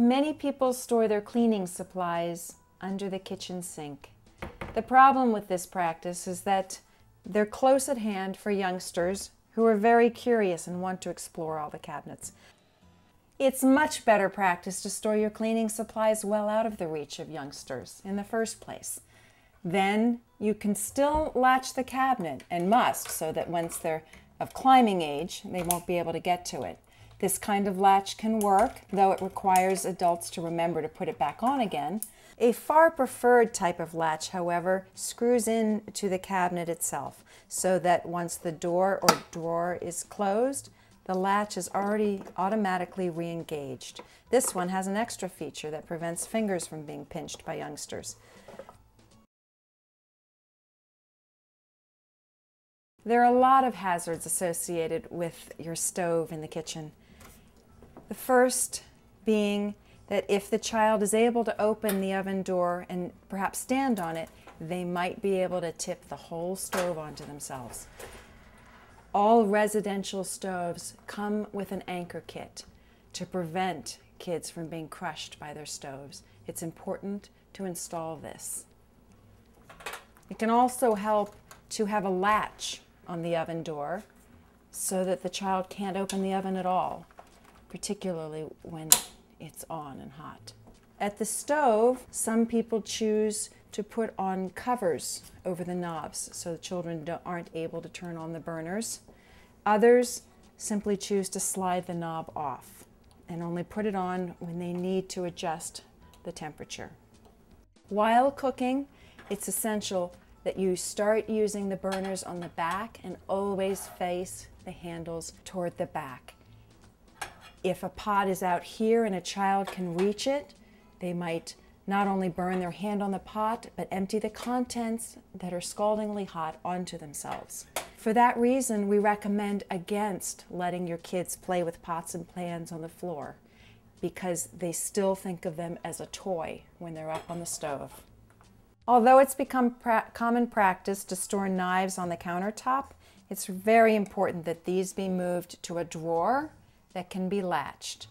Many people store their cleaning supplies under the kitchen sink. The problem with this practice is that they're close at hand for youngsters who are very curious and want to explore all the cabinets. It's much better practice to store your cleaning supplies well out of the reach of youngsters in the first place. Then you can still latch the cabinet, and must, so that once they're of climbing age, they won't be able to get to it. This kind of latch can work, though it requires adults to remember to put it back on again. A far preferred type of latch, however, screws in to the cabinet itself, so that once the door or drawer is closed, the latch is already automatically re-engaged. This one has an extra feature that prevents fingers from being pinched by youngsters. There are a lot of hazards associated with your stove in the kitchen. The first being that if the child is able to open the oven door and perhaps stand on it, they might be able to tip the whole stove onto themselves. All residential stoves come with an anchor kit to prevent kids from being crushed by their stoves. It's important to install this. It can also help to have a latch on the oven door so that the child can't open the oven at all, particularly when it's on and hot. At the stove, some people choose to put on covers over the knobs so the children aren't able to turn on the burners. Others simply choose to slide the knob off and only put it on when they need to adjust the temperature. While cooking, it's essential that you start using the burners on the back and always face the handles toward the back. If a pot is out here and a child can reach it, they might not only burn their hand on the pot, but empty the contents that are scaldingly hot onto themselves. For that reason, we recommend against letting your kids play with pots and pans on the floor, because they still think of them as a toy when they're up on the stove. Although it's become common practice to store knives on the countertop, it's very important that these be moved to a drawer that can be latched.